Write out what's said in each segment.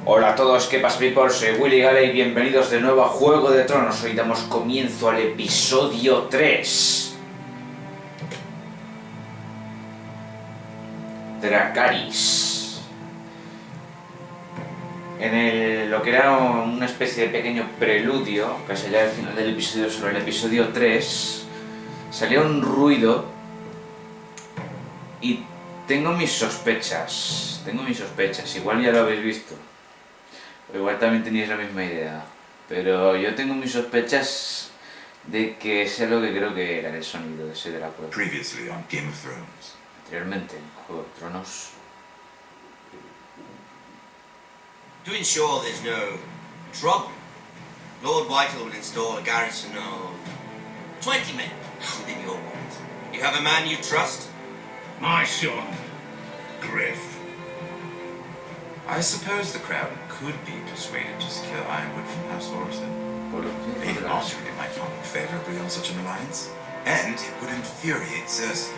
Hola a todos, ¿qué pasa, people? Soy Willy Gale y bienvenidos de nuevo a Juego de Tronos. Hoy damos comienzo al episodio 3. Dracarys. En lo que era una especie de pequeño preludio, casi ya al final del episodio, sobre el episodio 3, salió un ruido y tengo mis sospechas, igual ya lo habéis visto, o igual también tenéis la misma idea, pero yo tengo mis sospechas de que sé lo que creo que era el sonido de ese Drácula. Previously on Game of Thrones. Anteriormente en Juego de Tronos. To ensure there's no trouble, Lord Whitehall will install a garrison of 20 men within your walls. You have a man you trust? My son, Griff. I suppose the Crown could be persuaded to secure Ironwood from House Orson. Lady Marjorie might not look favourably on such an alliance, and it would infuriate Cersei.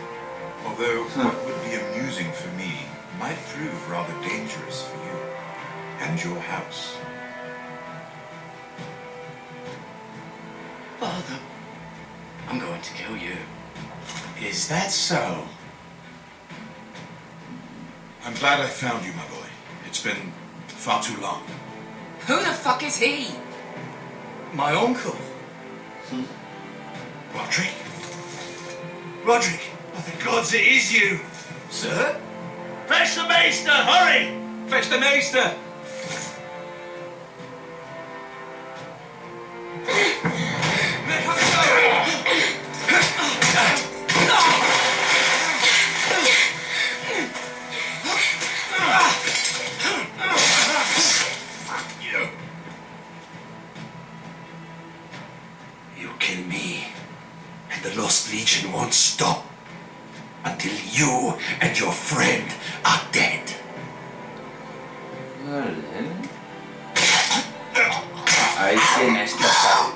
Although what would be amusing for me might prove rather dangerous for you and your house. Father, I'm going to kill you. Is that so? I'm glad I found you, my boy. It's been far too long. Who the fuck is he? My uncle. Roderick? Roderick! By the gods, it is you! Sir? Fetch the maester! Hurry! Fetch the maester! You kill me, and the Lost Legion won't stop until you and your friend are dead. Vale. Ahí tiene esta sal.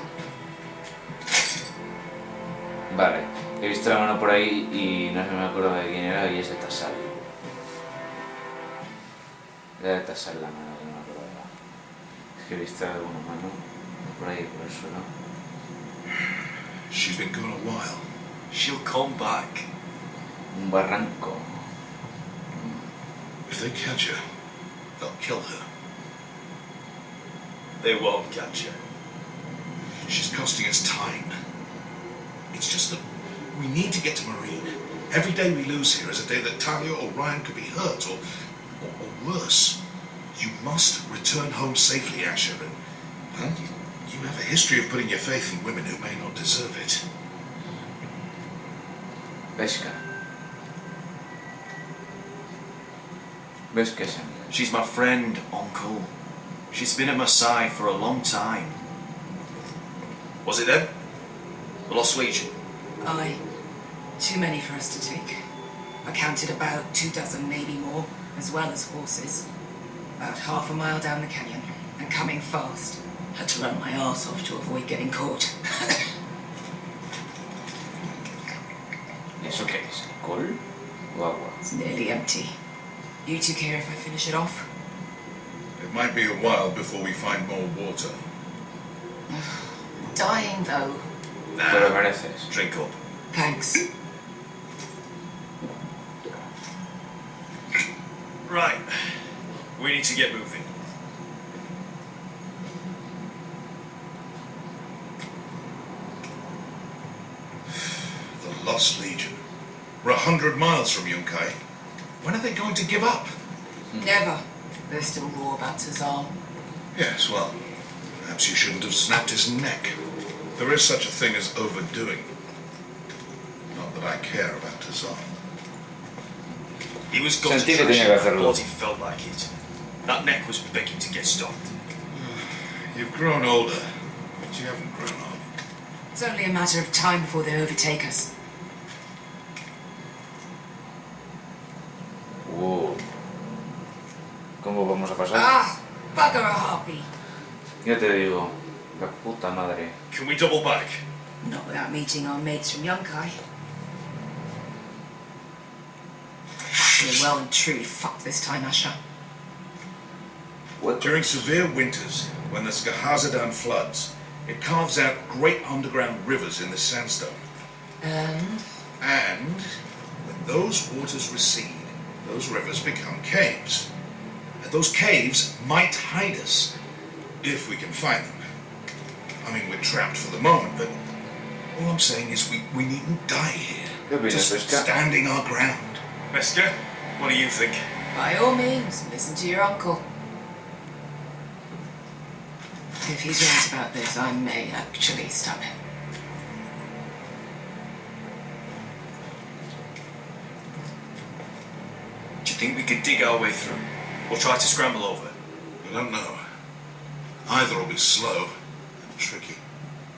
Vale, he visto la mano por ahí y no se me acuerdo de quién era y es de Tassal. Era de Tassal la mano, que no me acuerdo. Es que he visto alguna mano por ahí, por el suelo. She's been gone a while. She'll come back. Un barranco. If they catch her, they'll kill her. They won't catch her. She's costing us time. It's just that we need to get to Marine. Every day we lose here is a day that Talia or Ryan could be hurt, or worse. You must return home safely, Asher, and, well, you have a history of putting your faith in women who may not deserve it. Pesca. ¿Ves qué es? She's my friend, Uncle. She's been at my side for a long time. Was it them? The Lost Legion? Aye. Too many for us to take. I counted about 24, maybe more, as well as horses. About half a mile down the canyon, and coming fast. Had to run my arse off to avoid getting caught. ¿Y eso qué es? ¿Alcohol o agua? It's nearly empty. You two care if I finish it off? It might be a while before we find more water. Dying, though. Te lo mereces. Drink up. Thanks. Right. We need to get moving. The Lost Legion. We're 100 miles from Yunkai. When are they going to give up? Never. They're still raw about Tazal. Yes, well, perhaps you shouldn't have snapped his neck. There is such a thing as overdoing. Not that I care about Tazal. He was gutted. Sentí que tenía que hacerlo. Thought he felt like it. That neck was begging to get stopped. You've grown older, but you haven't grown up. It's only a matter of time before they overtake us. ¿Cómo vamos a pasar? Ah! Bugger a harpy. Ya te digo, la puta madre. Can we double back? Not without meeting our mates from Yunkai. You're well and truly fucked this time, Asher. huecos. During severe winters, when the Skahazadan floods, it carves out great underground rivers in the sandstone. And when those waters recede, those rivers become caves. And those caves might hide us, if we can find them. I mean, we're trapped for the moment, but all I'm saying is we needn't die here. Just standing our ground. Wesker, what do you think? By all means, listen to your uncle. If he's right about this, I may actually stop him. Do you think we could dig our way through? Or try to scramble over? I don't know. Either will be slow and tricky.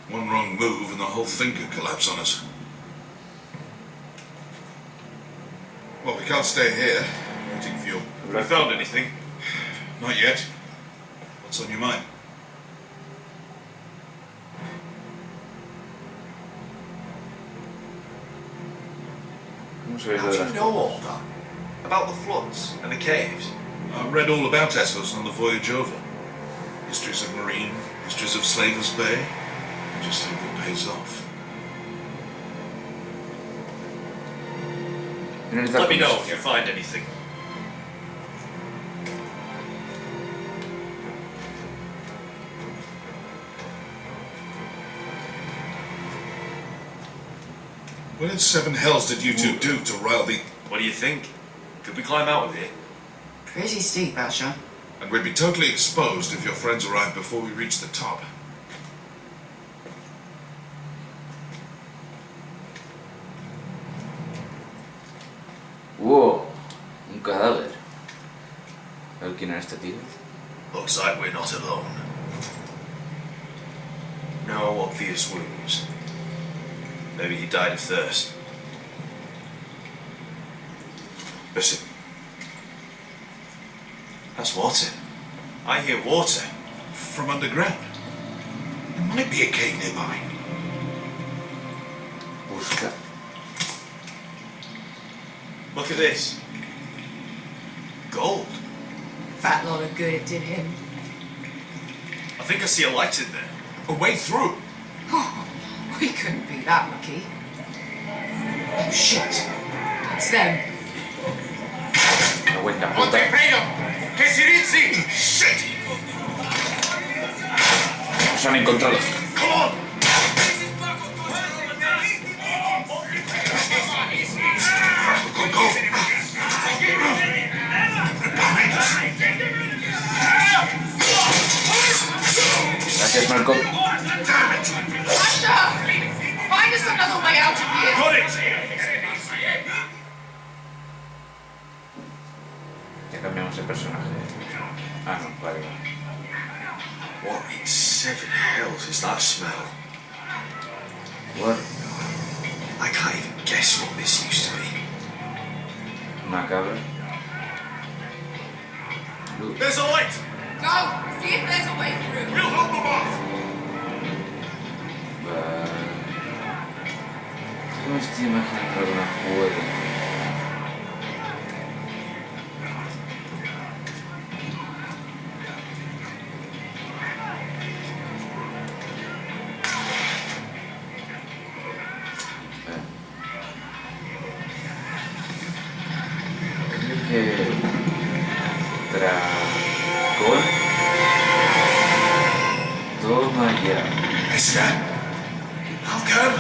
One wrong move and the whole thing could collapse on us. Well, we can't stay here, waiting for you. Have we found anything? Not yet. What's on your mind? How do you know all that? About the floods and the caves? I read all about Essos on the voyage over. Histories of Marine, histories of Slavers Bay. I just hope it pays off. Let me know if you find anything. What in seven hells did you two do to rile the... What do you think? Could we climb out of here? Pretty steep, Asher. And we'd be totally exposed if your friends arrived before we reached the top. Wow, un cadáver. A ver quién era este tío. Looks like we're not alone. No obvious wounds. Maybe he died of thirst. Listen. That's water. I hear water. From underground. There might be a cave nearby. Busca. Look at this. Gold. Fat lot of good it did him. I think I see a light in there. A way through. Oh, we couldn't be that lucky. Oh shit. It's them. Aguanta, puta. Shit! Nos han encontrado. Come on! Go, go! Behind us! Gracias, Marco. Damn it! Asher! Find us another way out of here! Got it! Ya cambiamos de personaje. Ah, no, vale. What in seven hells is that smell? What? I can't even guess what this used to be. Macabro. Luz. There's a light! Go! See if there's a way through! We'll hold them off! Vale. No estoy imaginando alguna juega. Dragón. Toma ya. Mister, how come?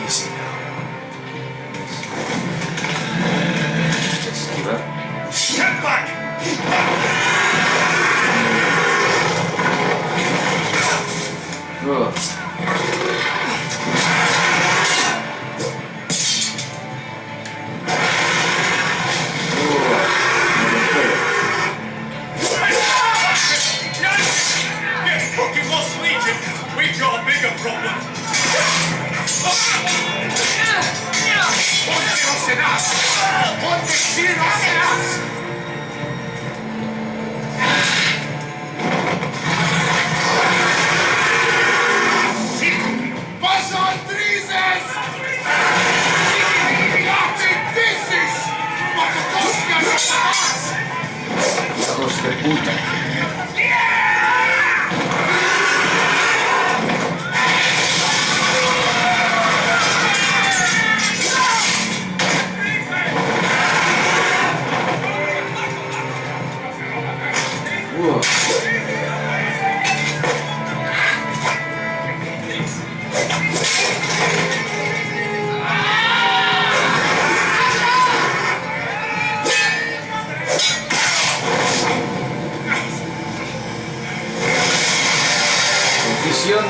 Easy now. Esquivar. Step back! Oh. Get fucking lost, Legion! We've got a bigger problem! hijo de puta. Decisión.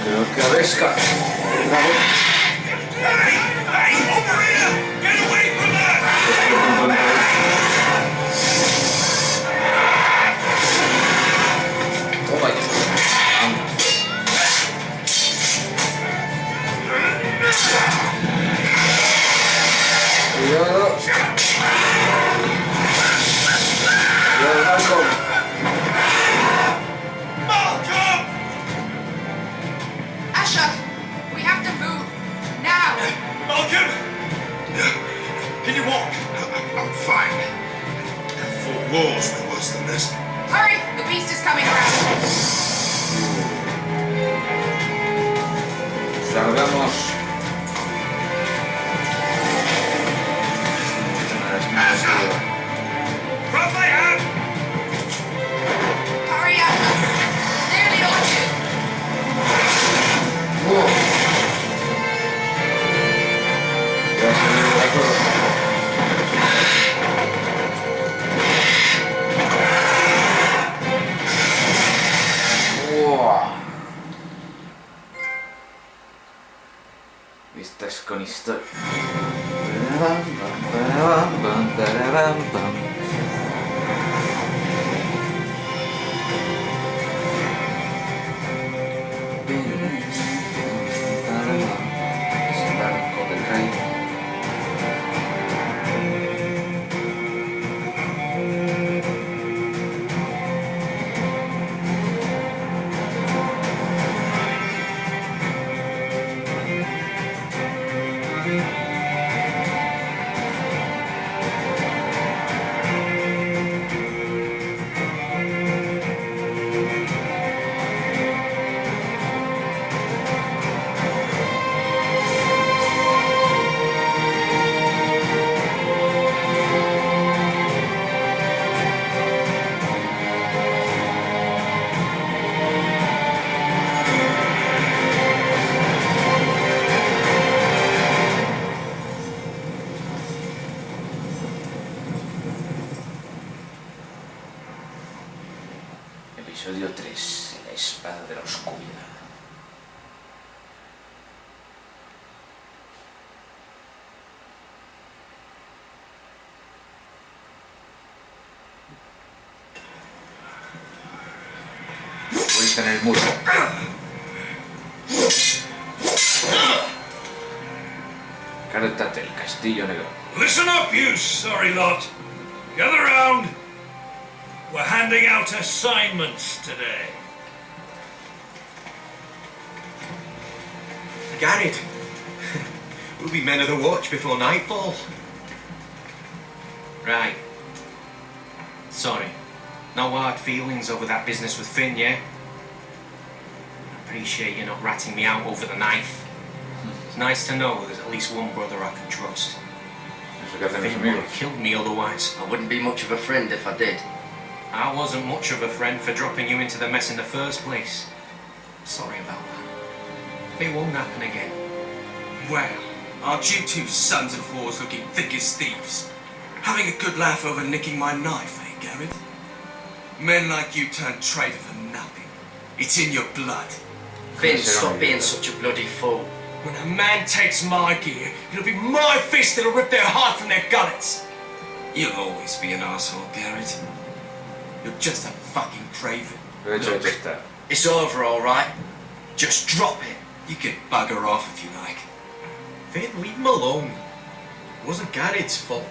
Creo que Aveska. Otra vez. Hey, over here! Get away from that! Toma ya. Cuidado. Cuidado, Malcolm. Malcolm! Asher, we have to move now. Malcolm! Can you walk? I'm fine. I've fought wars way worse than this. Hurry, the beast is coming around. Salgamos. Grab my hand! Hurry, Asher. It's nearly on you. Ya se me va todo. Esta es con historia. Es el arco del rey. Episodio 3. La espada de la oscuridad. Vuelta en el muro. Cártate el castillo negro. Listen up, you sorry lot. Gather round. We're handing out assignments today. Garrett, we'll be men of the watch before nightfall. Right. Sorry. No hard feelings over that business with Finn, yeah? I appreciate you not ratting me out over the knife. It's nice to know there's at least one brother I can trust. Eso que hacen los Finn would amigos. have killed me otherwise. I wouldn't be much of a friend if I did. I wasn't much of a friend for dropping you into the mess in the first place. Sorry about that. It won't happen again. Well, aren't you two sons of whores looking thick as thieves? Having a good laugh over nicking my knife, eh, Garrett? Men like you turn traitor for nothing. It's in your blood. Finn, stop being such a bloody fool. When a man takes my gear, it'll be my fist that'll rip their heart from their gullets. You'll always be an asshole, Garrett. You're just a fucking craven. Hecho está. It's over, all right? Just drop it. You can bugger off if you like. Finn, leave him alone. It wasn't Garrett's fault.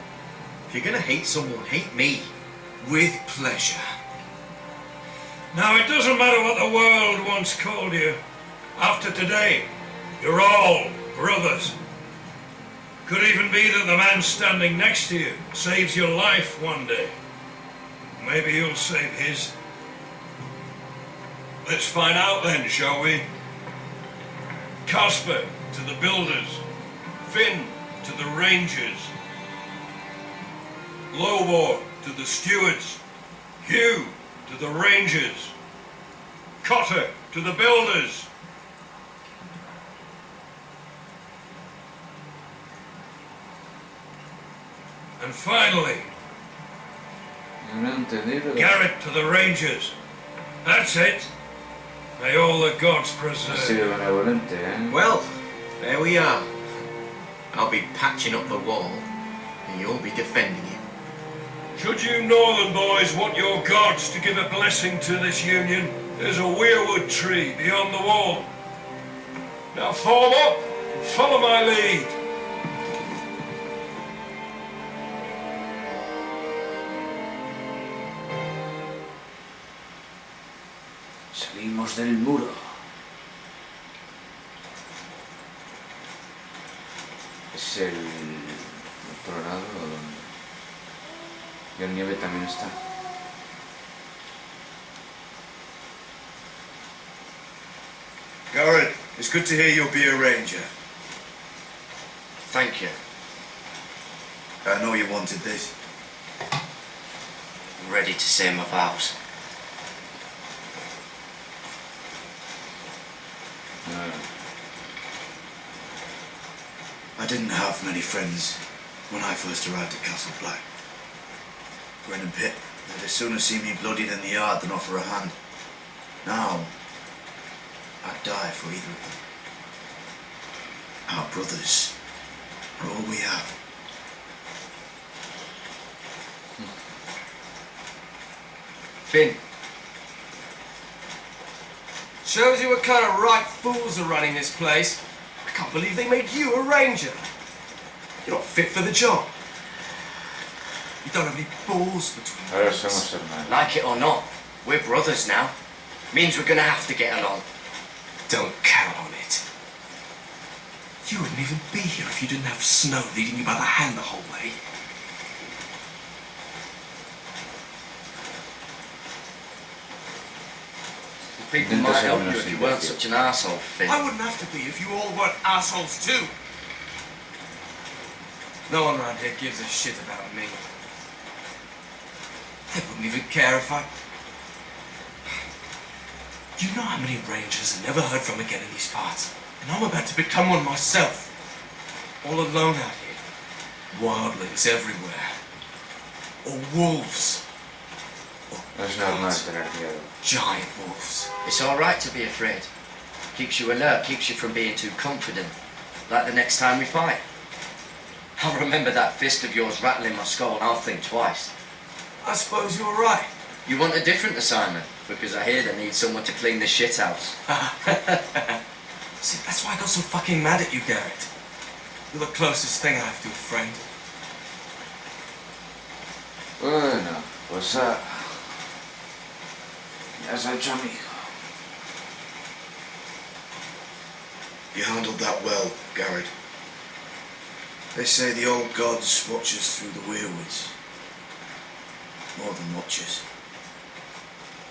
If you're gonna hate someone, hate me. With pleasure. Now, it doesn't matter what the world once called you. After today, You're all brothers. Could even be that the man standing next to you saves your life one day. Maybe you'll save his. Let's find out then, shall we? Casper to the builders. Finn to the rangers. Lobor to the stewards. Hugh to the rangers. Cotter to the builders. And finally, No he entendí, pero... Garrett to the rangers. That's it. May all the gods Ha preserve. sido benevolente, ¿eh? Well, there we are. I'll be patching up the wall, and you'll be defending it. Should you northern boys want your gods to give a blessing to this union, there's a weirwood tree beyond the wall. Now form up and follow my lead. Salimos del muro. Es el otro lado donde... Y el nieve también está. Garrett, it's good to hear you'll be a ranger. Thank you. I know you wanted this. I'm ready to say my vows. I didn't have many friends when I first arrived at Castle Black. Gwen and Pip, they'd as sooner see me bloodied in the yard than offer a hand. Now, I'd die for either of them. Our brothers are all we have. Finn. Shows you what kind of right fools are running this place. I can't believe they made you a ranger. You're not fit for the job. You don't have any balls between you. Ahora somos hermanos. Like it or not, we're brothers now. Means we're gonna have to get along. Don't count on it. You wouldn't even be here if you didn't have Snow leading you by the hand the whole way. People might help you if you weren't such an arsehole, Finn. I wouldn't have to be if you all weren't assholes too. No one around here gives a shit about me. They wouldn't even care if I... You know how many rangers I never heard from again in these parts? And I'm about to become one myself. All alone out here. Wildlings everywhere. Or wolves. Or Es normal gods. tener miedo. Giant wolves. It's alright to be afraid. Keeps you alert, keeps you from being too confident. Like the next time we fight. I'll remember that fist of yours rattling my skull and I'll think twice. I suppose you're right. You want a different assignment? Because I hear they need someone to clean the shit house. See, that's why I got so fucking mad at you, Garrett. You're the closest thing I have to a friend. Bueno, pues ya se ha hecho amigo. You handled that well, Garrett. They say the old gods watch us through the weirwoods. More than watch us.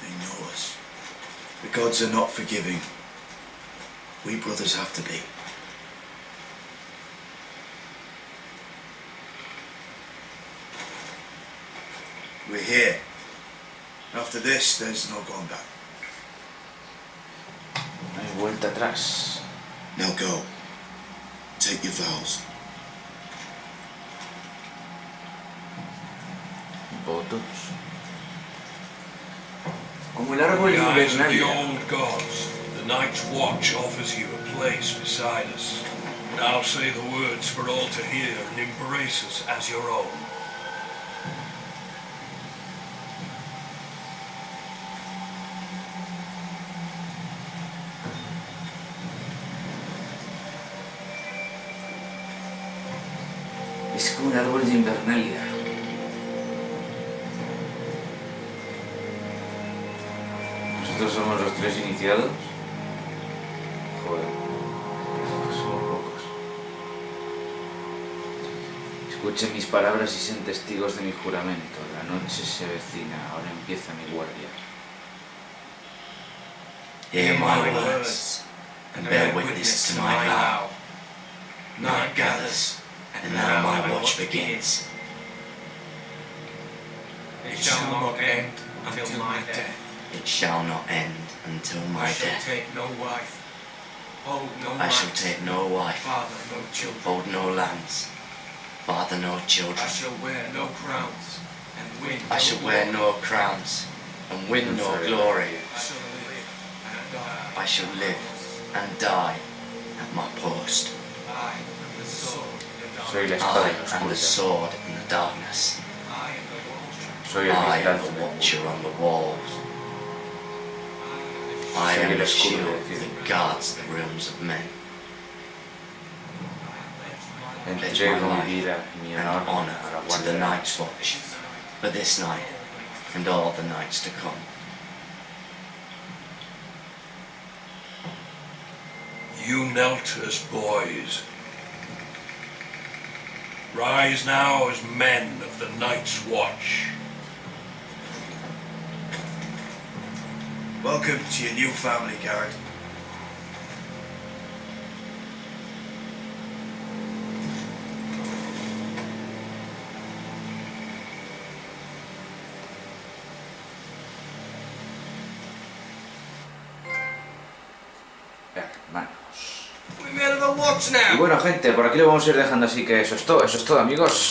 They know us. The gods are not forgiving. We brothers have to be. We're here. After this, there's no going back. No hay vuelta atrás. Now go. Take your vows. Votos. Como el árbol In the eyes of the invernalia. old gods, the Night's Watch offers you a place beside us. Now say the words for all to hear and embrace us as your own. Es como un árbol de invernalia. Nosotros somos los tres iniciados. Joder. Escuchen mis palabras y sean testigos de mi juramento. La noche se avecina, ahora empieza mi guardia. Hear my words, and bear witness to my vow. Night gathers, and now my watch begins. It shall not end until my death. It shall not end until my I shall death. take no wife, hold no I shall lands, take no wife, father no children. hold no lands, father no children. I shall wear no crowns and win I shall wear no crowns and win no glory. I shall live and die. I shall live and die at my post. I am the sword in the Soy la dark. espada I en la am the oscuridad. sword in the darkness. I am the watcher. Soy el I am vigilante. the watcher on the walls. I Soy am el the escudo shield de Dios. that guards the realms of men. Entrego mi vida y mi And honor honor a la to guardia the de la night's watch for this night and all the nights to come. You knelt as boys. Rise now as men of the Night's Watch. Welcome to your new family, Garrett. Hermanos. We men of the watch Y now. bueno, gente, por aquí lo vamos a ir dejando, así que eso es todo amigos.